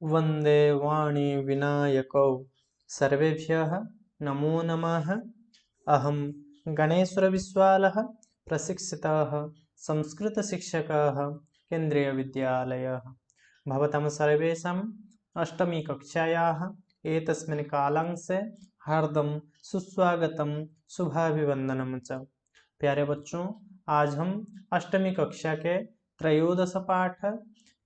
वंदे वाणी विनायकौ सर्वेभ्यः नमो नमः। अहं गणेश्वरविश्वालः प्रशिक्षितः संस्कृतशिक्षकः केन्द्रीयविद्यालयः। भवतां सर्वेषाम् अष्टमीकक्षायाः एतस्मिन् कालांशे हार्दं सुस्वागतं शुभाभिवन्दनं च। प्यारे बच्चों, आज हम अष्टमी कक्षा के त्रयोदश पाठ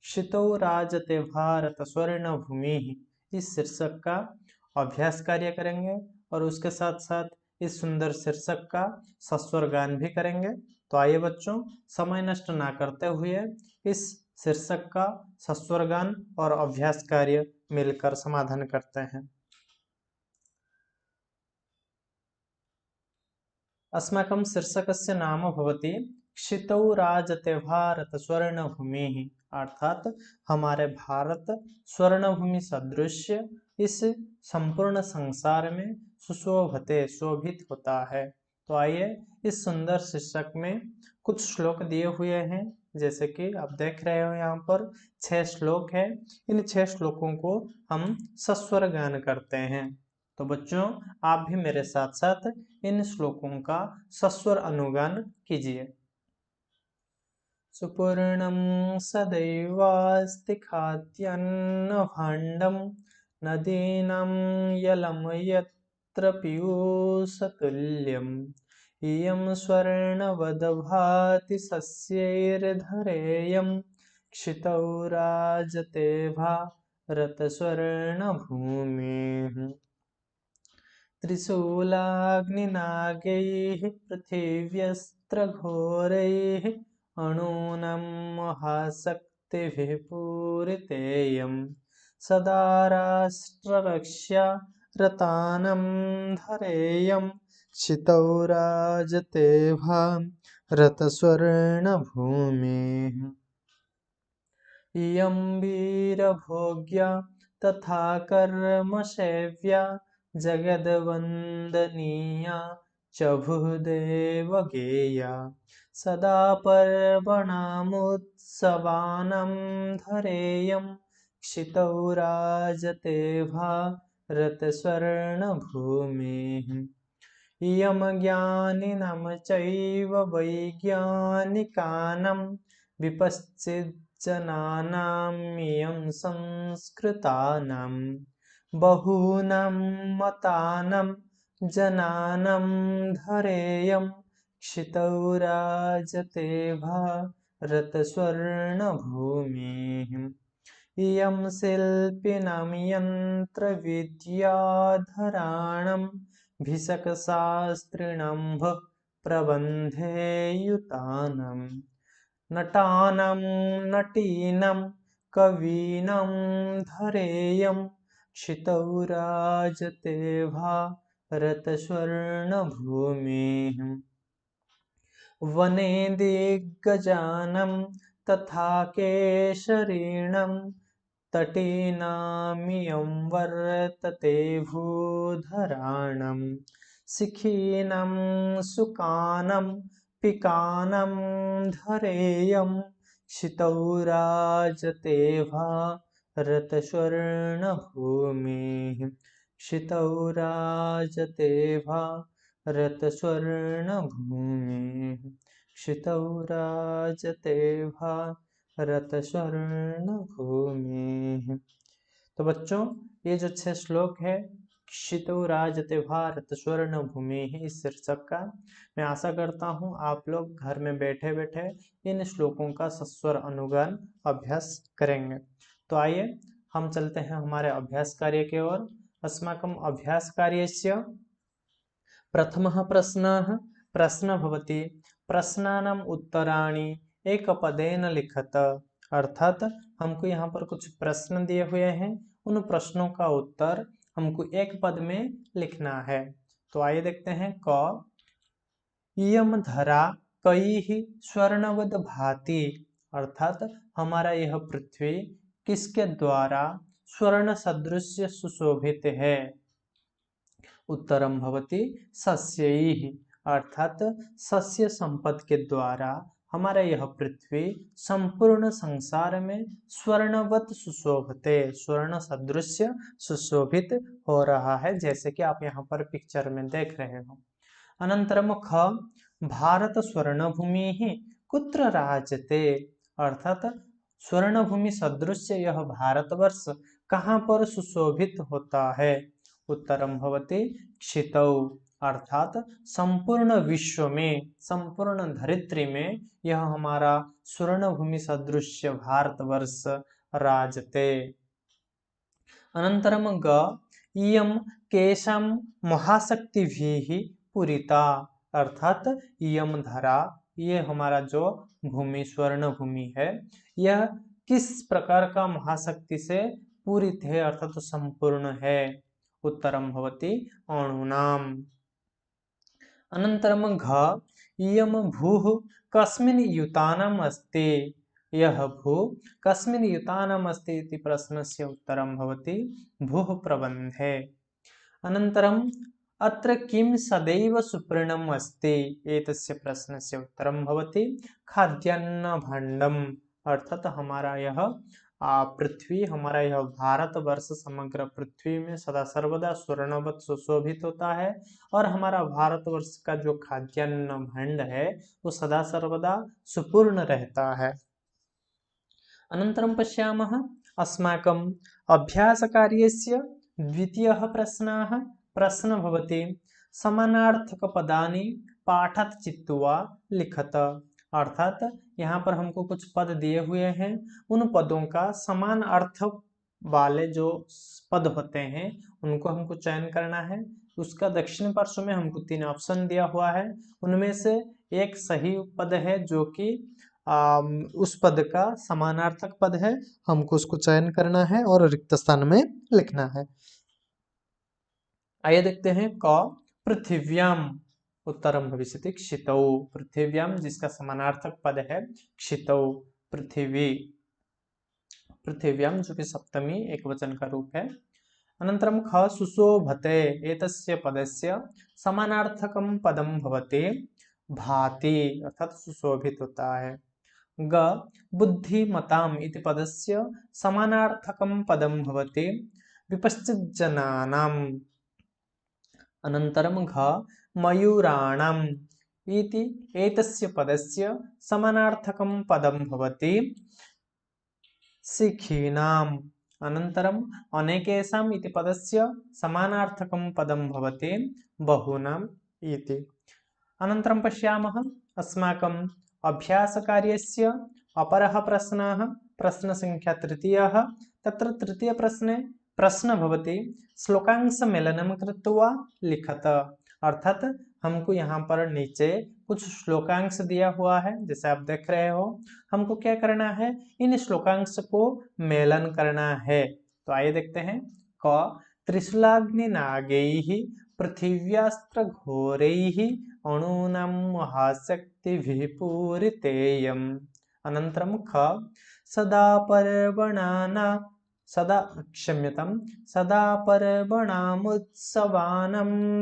क्षितौ राजते भारत स्वर्ण भूमि इस शीर्षक का अभ्यास कार्य करेंगे और उसके साथ साथ इस सुंदर शीर्षक का सस्वर गान भी करेंगे। तो आइए बच्चों, समय नष्ट ना करते हुए इस शीर्षक का सस्वर गान और अभ्यास कार्य मिलकर समाधान करते हैं। अस्माकं शीर्षकस्य नाम भवति क्षितौ राजते भारत स्वर्ण भूमि, अर्थात हमारे भारत स्वर्ण भूमि सदृश इस संपूर्ण संसार में सुशोभते शोभित होता है। तो आइए इस सुंदर शीर्षक में कुछ श्लोक दिए हुए हैं, जैसे कि आप देख रहे हो यहाँ पर 6 श्लोक है। इन 6 श्लोकों को हम सस्वर गान करते हैं। तो बच्चों, आप भी मेरे साथ साथ इन श्लोकों का सस्वर अनुगान कीजिए। सुपूर्णं सदैवास्ति खाद्यान्न भाण्डं नदीनां यलं यत्र पीयूषतुल्यम् इयं स्वर्णवद् भाति सस्यैर्धरेयं क्षितौ राजते भारतस्वर्णभूमिः। त्रिशूलाग्निनागैः पृथिव्यस्त्रघोरैः अणूनं महाशक्तिभिः पूरितेयं सदा राष्ट्ररक्षा रतानं धरेयं क्षितौ राजते भारतस्वर्णभूमिः। इयं वीरभोग्या तथा कर्मसेव्या जगद्वन्दनीया च भूदेवगेया सदा पर्वणामुत्सवानां धरेयं क्षितौ राजते भारतस्वर्णभूमिः। इयं ज्ञानिनां चैव वैज्ञानिकानां विपश्चिज्जनानामियं संस्कृतानां बहूनां मतानां जनानां धरेयं क्षितौ राजते भारतस्वर्णभूमिः। इयं शिल्पिनां यन्त्रविद्याधराणां भिषक्शास्त्रिणां प्रबन्धेयुतानां नटानां नटीनां कवीनां धरेयं क्षितौ राजते भारतस्वर्णभूमिः। वने दिग्गजानां तथा केशरीणां तटीनामियं वर्तते भूधराणां शिखीनां सुकानां पिकानां धरेयं क्षितौ राजते भारतस्वर्णभूमिः। क्षितौ राजते भारतस्वर्णभूमिः। क्षितौ राजते भारतस्वर्णभूमिः। तो बच्चों, ये जो 6 श्लोक है क्षितौ राजते भारत स्वर्ण भूमि इस शीर्षक का, मैं आशा करता हूँ आप लोग घर में बैठे बैठे इन श्लोकों का सस्वर अनुगान अभ्यास करेंगे। तो आइए हम चलते हैं हमारे अभ्यास कार्य की ओर। अस्माकं अभ्यास कार्यस्य प्रथमः प्रश्नः भवति प्रश्नानाम् उत्तराणि एकपदेन लिखत, अर्थात हमको यहाँ पर कुछ प्रश्न दिए हुए हैं, उन प्रश्नों का उत्तर हमको एक पद में लिखना है। तो आइए देखते हैं। क इयं धरा कैः स्वर्णवद् भाति, अर्थात हमारा यह पृथ्वी किसके द्वारा स्वर्ण सदृश सुशोभित है। उत्तरम भवति सस्यैः, अर्थात सस्य संपद के द्वारा हमारा यह पृथ्वी संपूर्ण संसार में स्वर्णवत सुशोभते, स्वर्ण सदृश्य सुशोभित हो रहा है, जैसे कि आप यहाँ पर पिक्चर में देख रहे हो। अनंतरम ख भारत स्वर्णभूमि कुत्र राजते, अर्थात स्वर्णभूमि सदृश्य यह भारतवर्ष कहाँ पर सुशोभित होता है। उत्तरम भवति क्षितौ, अर्थात संपूर्ण विश्व में, संपूर्ण धरित्री में यह हमारा स्वर्णभूमि सदृश्य भारतवर्ष राजते। अनंतरम ग इयम केशम महाशक्तिभिः पूरिता, अर्थात इयम धरा, ये हमारा जो भूमि स्वर्ण भूमि है, यह किस प्रकार का महाशक्ति से पूरित है, अर्थात तो संपूर्ण है। उत्तरम भवति अणुनाम। अनंतरम घ इयम भूः कस्मिन् युतानम् अस्ति, यह भू कस्मिन् युतानम् अस्ति इति प्रश्नस्य उत्तरं भवति भूः प्रबन्धे। अनन्तरम् अत्र किं सदैव सुपर्णम् अस्ति, एतस्य प्रश्नस्य उत्तरं भवति खाद्यान्न भाण्डम्, अर्थात हमारा यह पृथ्वी, हमारा यह भारतवर्ष समग्र पृथ्वी में सदा सर्वदा स्वर्णवत सुशोभित होता है, और हमारा भारतवर्ष का जो खाद्यान्न भाण्ड है वो सदा सर्वदा सुपूर्ण रहता है। अनन्तरं पश्यामः अस्माकं अभ्यासकार्यस्य द्वितीयः प्रश्नः प्रश्न भवति समानार्थकपदानि पाठात् चित्वा लिखत, अर्थात यहाँ पर हमको कुछ पद दिए हुए हैं, उन पदों का समान अर्थ वाले जो पद होते हैं उनको हमको चयन करना है। उसका दक्षिण पार्श्व में हमको 3 ऑप्शन दिया हुआ है, उनमें से एक सही पद है जो कि उस पद का समानार्थक पद है, हमको उसको चयन करना है और रिक्त स्थान में लिखना है। आइए देखते हैं क पृथिव्याम, उत्तरम भविष्यति क्षितौ, पृथिव्याम जिसका समानार्थक पद है क्षितौ, पृथ्वी, पृथिव्याम जो कि सप्तमी एकवचन का रूप है। अनंतरम ख सुशोभते, एतस्य पदस्य समानार्थकम पदम भवति भाति, अर्थात सुशोभित होता है। ग बुद्धिमताम इति पदस्य समानार्थकम पदम भवति विपश्चिज्जनानाम। अनंतरम घ मयूराणाम इति एतस्य पदस्य समानार्थकम पदम भवति शिखीनाम। अनंतरम अनेकेषाम इति पदस्य समानार्थकम पदम भवति बहूनाम इति। अनंतरम पश्यामः अस्माकं अभ्यासकार्यस्य अपरः प्रश्नः प्रश्नसंख्या तृतीयः। तत्र तृतीय प्रश्ने प्रश्न भवति श्लोकांश मेलनं कृत्वा लिखत, अर्थात हमको यहाँ पर नीचे कुछ श्लोकांश दिया हुआ है, जैसे आप देख रहे हो, हमको क्या करना है, इन श्लोकांश को मेलन करना है। तो आइए देखते हैं। क त्रिशूलाग्नि नागैः पृथिव्यास्त्र घोरैः अणूनां महाशक्तिभिः पूरितेयम्। अनन्तरं ख सदा पर्वणाना सदा पर्वणामुत्सवानं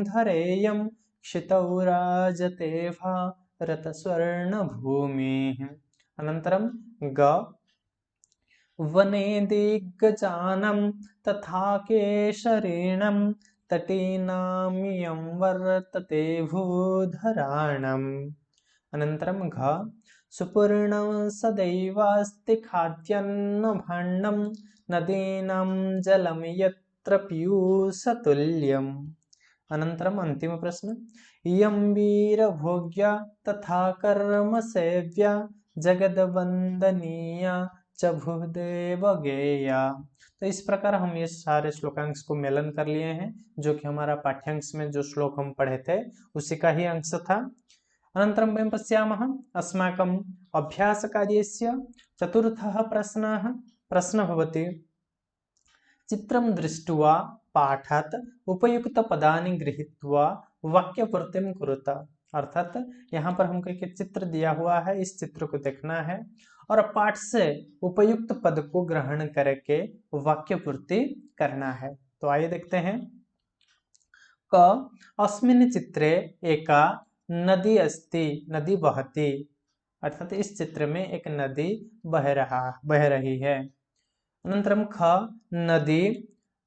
धरेयं क्षितौ राजते भारतस्वर्णभूमिः। अनन्तरं ग वने दिग्गजानं तथा केशरिणं तटीनामियं वर्तते भूधराणम्। अनन्तरं घ सुपूर्णं सदैवास्ति खाद्यान्नभाण्डं नदीनां जलं यत्र पीयूषतुल्यम्। अनन्तरम् अन्तिम प्रश्न इयं वीरभोग्या तथा कर्मसेव्या जगद्वन्दनीया च भूदेव गेया। तो इस प्रकार हम ये सारे श्लोकांश को मेलन कर लिए हैं, जो कि हमारा पाठ्यांश में जो श्लोक हम पढ़े थे उसी का ही अंश था। अनन्तरं वयं पश्यामः अस्माकम् अभ्यासकार्यस्य चतुर्थः प्रश्नः भवति चित्रं दृष्ट्वा पाठात् उपयुक्तपदानि गृहीत्वा वाक्यपूर्तिं कुरुत, अर्थात यहाँ पर हमको एक चित्र दिया हुआ है, इस चित्र को देखना है और पाठ से उपयुक्त पद को ग्रहण करके वाक्यपूर्ति करना है। तो आइए देखते हैं। क अस्मिन् चित्रे एका नदी अस्ति, नदी बहती, अर्थात इस चित्र में एक नदी बह रही है। अनंतरम ख नदी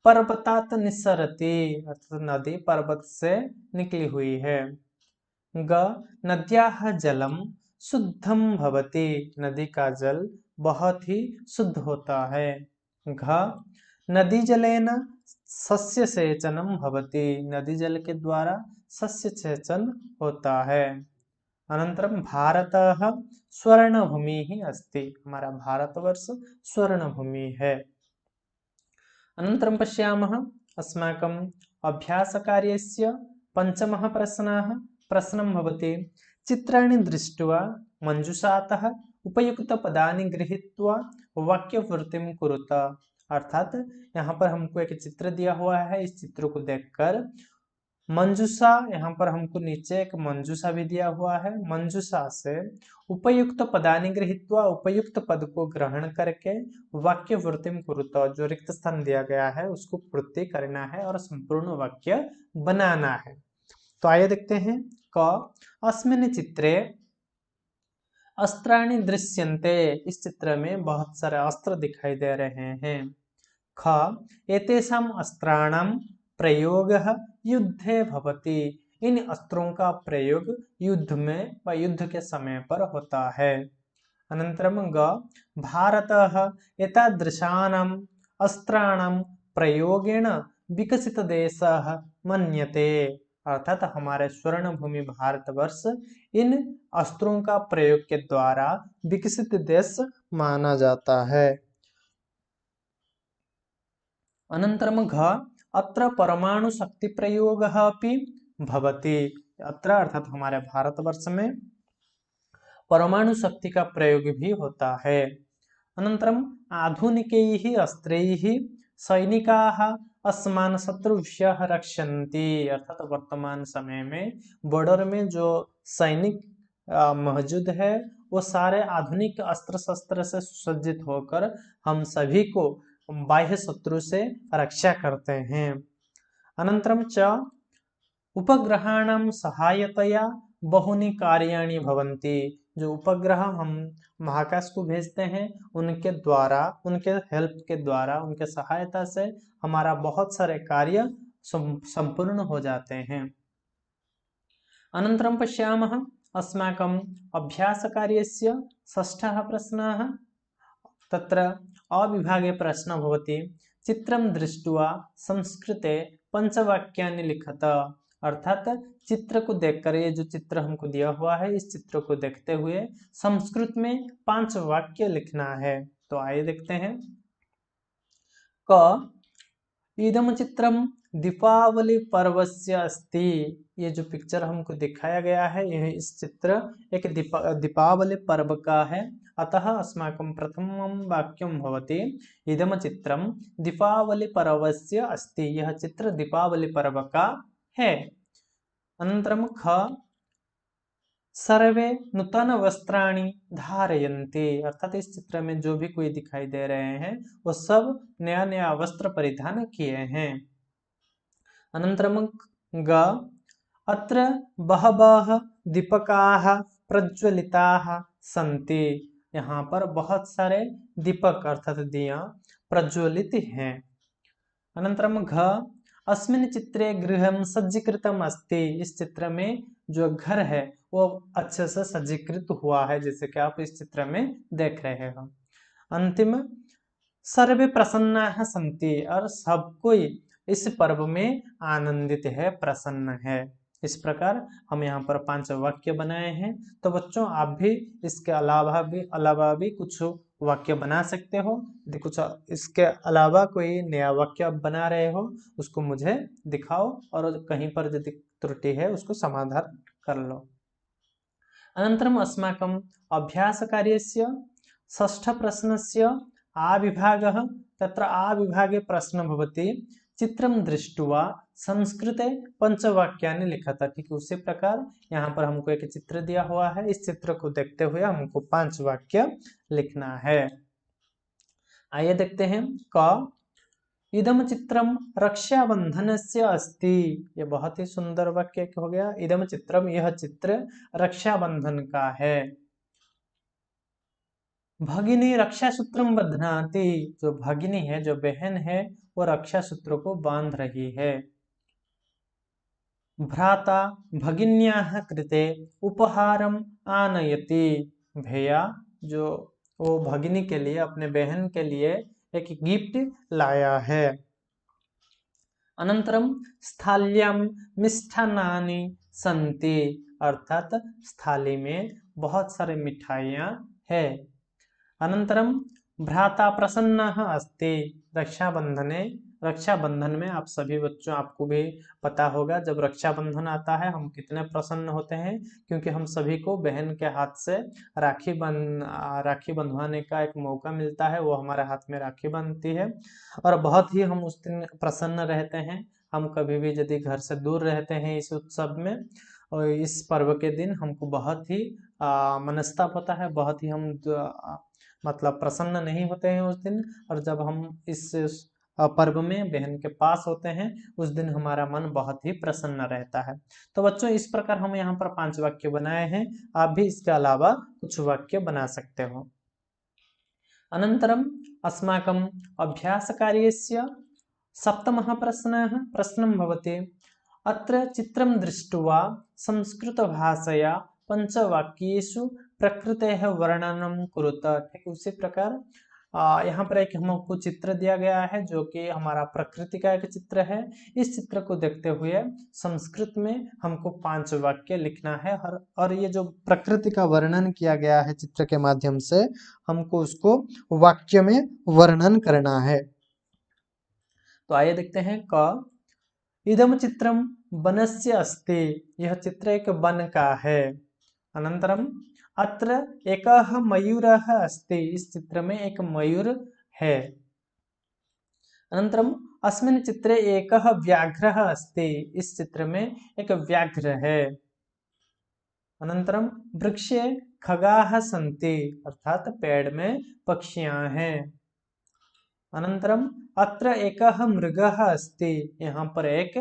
पर्वतात निस्सरति, अर्थात नदी पर्वत से निकली हुई है। ग नद्याः जलम शुद्धम भवति, नदी का जल बहुत ही शुद्ध होता है। घ नदी जलेन सस्य सेचनम भवति, नदी जल के द्वारा सस्य सेचन होता है। अनंतरम भारतः स्वर्णभूमिः अस्ति, हमारा भारतवर्ष स्वर्णभूमि है। अनन्तरं पश्यामः अस्माकं अभ्यासकार्यस्य पञ्चमः प्रश्नं भवति चित्राणि दृष्ट्वा मंजूषातः उपयुक्तपदानि गृहीत्वा वाक्यपूर्तिं कुरुत। अर्थात यहाँ पर हमको एक चित्र दिया हुआ है, इस चित्र को देखकर मंजूषा, यहाँ पर हमको नीचे एक मंजूषा भी दिया हुआ है, मंजूषा से उपयुक्त पदानि गृहीत्वा, उपयुक्त पद को ग्रहण करके वाक्य पूर्तिम कुरुत, जो रिक्त स्थान दिया गया है उसको पूर्ति करना है और संपूर्ण वाक्य बनाना है। तो आइए देखते हैं। क अस्मिन् चित्रे अस्त्राणि दृश्यन्ते, इस चित्र में बहुत सारे अस्त्र दिखाई दे रहे हैं। ख एतेषाम् अस्त्राणां प्रयोगः युद्धे भवति, इन अस्त्रों का प्रयोग युद्ध में व युद्ध के समय पर होता है। अनंतरम ग भारतः एतादृशानाम् अस्त्राणां प्रयोगेण विकसित देशः मन्यते, अर्थात हमारे स्वर्ण भूमि भारतवर्ष इन अस्त्रों का प्रयोग के द्वारा विकसित देश माना जाता है। अनंतरम घ अत्र परमाणु शक्ति प्रयोगः अपि भवति, अत्र अर्थात हमारे भारतवर्ष में परमाणु शक्ति का प्रयोग भी होता है। अनंतरम आधुनिकैः अस्त्रैः सैनिकाः अस्मान् शत्रुभ्यः रक्षन्ति, अर्थात वर्तमान समय में बॉर्डर में जो सैनिक मौजूद है वो सारे आधुनिक अस्त्र शस्त्र से सुसज्जित होकर हम सभी को बाह्य शत्रु से रक्षा करते हैं। अनंतरम च उपग्रहाणां सहायतया बहुनि कार्याणि भवन्ति, जो उपग्रह हम महाकाश को भेजते हैं उनके द्वारा, उनके हेल्प के द्वारा, उनके सहायता से हमारा बहुत सारे कार्य संपूर्ण हो जाते हैं। अनंतरं पश्यामः अस्माकं अभ्यासकार्यस्य षष्ठः प्रश्नः, तत्र अविभागे प्रश्न भवति चित्रं दृष्ट्वा संस्कृते पंचवाक्यानि लिखत, अर्थात चित्र को देखकर, ये जो चित्र हमको दिया हुआ है इस चित्र को देखते हुए संस्कृत में 5 वाक्य लिखना है। तो आइए देखते हैं। क इदम चित्रम दीपावली पर्वस्य अस्ति, ये जो पिक्चर हमको दिखाया गया है यह इस चित्र एक दीपावली पर्व का है। अतः अस्माकं प्रथमं वाक्यं भवति इदम चित्रं दीपावली पर्वस्य अस्ति, यह चित्र दीपावली पर्व का है। अनन्तरं ख सर्वे नूतन वस्त्राणि धारयन्ति, अर्थात इस चित्र में जो भी कोई दिखाई दे रहे हैं वो सब नया नया वस्त्र परिधान किए हैं। अनन्तरं ग अत्र बहवः दीपकाः प्रज्वलिताः सन्ति, यहाँ पर बहुत सारे दीपक अर्थात दिया प्रज्वलित हैं। अनंतरम घ अस्मिन् चित्रे गृहं सज्जीकृतम् अस्ति, इस चित्र में जो घर है वो अच्छे से सज्जीकृत हुआ है, जैसे कि आप इस चित्र में देख रहे हो। अंतिम सर्वे प्रसन्नाः सन्ति, और सब कोई इस पर्व में आनंदित है, प्रसन्न है। इस प्रकार हम यहाँ पर 5 वाक्य बनाए हैं। तो बच्चों आप भी इसके अलावा भी कुछ वाक्य बना सकते हो। यदि कुछ इसके अलावा कोई नया वाक्य आप बना रहे हो उसको मुझे दिखाओ, और कहीं पर यदि त्रुटि है उसको समाधान कर लो। अनन्तरम् अस्माकम् अभ्यासकार्यस्य षष्ठप्रश्नस्य आविभागः, तत्र आविभागे प्रश्न भवति चित्रं दृष्ट्वा संस्कृते पंचवाक्यानि लिखत, ठीक उसी प्रकार यहाँ पर हमको एक चित्र दिया हुआ है, इस चित्र को देखते हुए हमको 5 वाक्य लिखना है। आइए देखते हैं। क इदम चित्रम रक्षाबंधनस्य अस्ति, ये बहुत ही सुंदर वाक्य हो गया। इदम चित्रम, यह चित्र रक्षाबंधन का है। भगिनी रक्षा सूत्रम बध्नाति, जो भगिनी है, जो बहन है, वो रक्षा सूत्र को बांध रही है। भ्राता भगिन्याः कृते उपहारम आनयति, भैया जो वो भगिनी के लिए, अपने बहन के लिए एक गिफ्ट लाया है। अनंतरम स्थाल्यां मिष्ठान्नानि सन्ति, अर्थात स्थाली में बहुत सारे मिठाइयाँ है। अनंतरम भ्राता प्रसन्नः अस्ति, रक्षाबंधन में आप सभी बच्चों, आपको भी पता होगा जब रक्षाबंधन आता है हम कितने प्रसन्न होते हैं, क्योंकि हम सभी को बहन के हाथ से राखी बंधवाने का एक मौका मिलता है, वो हमारे हाथ में राखी बांधती है और बहुत ही हम उस दिन प्रसन्न रहते हैं। हम कभी भी यदि घर से दूर रहते हैं इस उत्सव में और इस पर्व के दिन हमको बहुत ही मनस्ताप होता है, बहुत ही हम मतलब प्रसन्न नहीं होते हैं उस दिन। और जब हम इस पर्व में बहन के पास होते हैं उस दिन हमारा मन बहुत ही प्रसन्न रहता है। तो बच्चों इस प्रकार हम यहाँ पर 5 वाक्य बनाए हैं, आप भी इसके अलावा कुछ वाक्य बना सकते हो। अनंतरम अस्माकं अभ्यासकार्यस्य सप्तमः प्रश्नः भवति, अत्र चित्रं दृष्ट्वा संस्कृतभाषया पंचवाक्येषु प्रकृतेः वर्णनं कुरुत। ठीक उसी प्रकार यहाँ पर एक हमको चित्र दिया गया है जो कि हमारा प्रकृति का एक चित्र है। इस चित्र को देखते हुए संस्कृत में हमको 5 वाक्य लिखना है और ये जो प्रकृति का वर्णन किया गया है चित्र के माध्यम से, हमको उसको वाक्य में वर्णन करना है। तो आइए देखते हैं क, इदम चित्रम वनस्य अस्ति, यह चित्र एक वन का है। अनंतरम अत्र एकः मयूरः अस्ति, इस चित्र में एक मयूर है। अनंतरम अस्मिन् चित्रे एकः व्याघ्रः अस्ति, इस चित्र में एक व्याघ्र है। अनंतरम वृक्षे खगाः सन्ति, अर्थात पेड़ में पक्षियां हैं। अनंतरम अत्र एकः मृगः अस्ति, यहाँ पर एक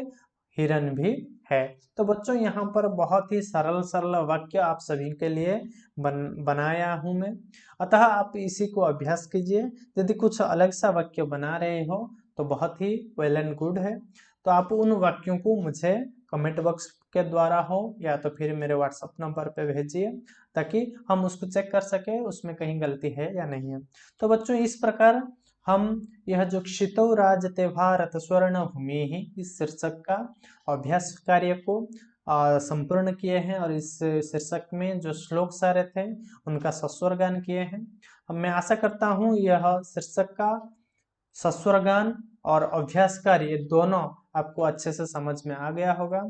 हिरन भी है। तो बच्चों यहाँ पर बहुत ही सरल सरल वाक्य आप सभी के लिए बनाया हूं मैं, अतः आप इसी को अभ्यास कीजिए। यदि कुछ अलग सा वाक्य बना रहे हो तो बहुत ही वेल एंड गुड है। तो आप उन वाक्यों को मुझे कमेंट बॉक्स के द्वारा हो या तो फिर मेरे व्हाट्सएप नंबर पे भेजिए, ताकि हम उसको चेक कर सके उसमें कहीं गलती है या नहीं है। तो बच्चों इस प्रकार हम यह जो क्षितौ राजते भारत स्वर्ण भूमि, इस शीर्षक का अभ्यास कार्य को संपूर्ण किए हैं और इस शीर्षक में जो श्लोक सारे थे उनका सस्वरगान किए हैं। अब मैं आशा करता हूँ यह शीर्षक का सस्वरगान और अभ्यास कार्य दोनों आपको अच्छे से समझ में आ गया होगा।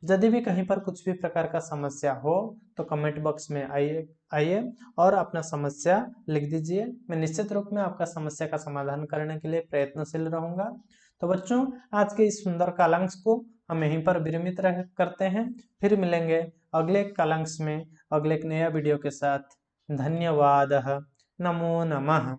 यदि भी कहीं पर कुछ भी प्रकार का समस्या हो तो कमेंट बॉक्स में आइए और अपना समस्या लिख दीजिए। मैं निश्चित रूप में आपका समस्या का समाधान करने के लिए प्रयत्नशील रहूंगा। तो बच्चों आज के इस सुंदर कालांश को हम यहीं पर विरमित करते हैं, फिर मिलेंगे अगले कालांश में अगले एक नया वीडियो के साथ। धन्यवाद। नमो नमः।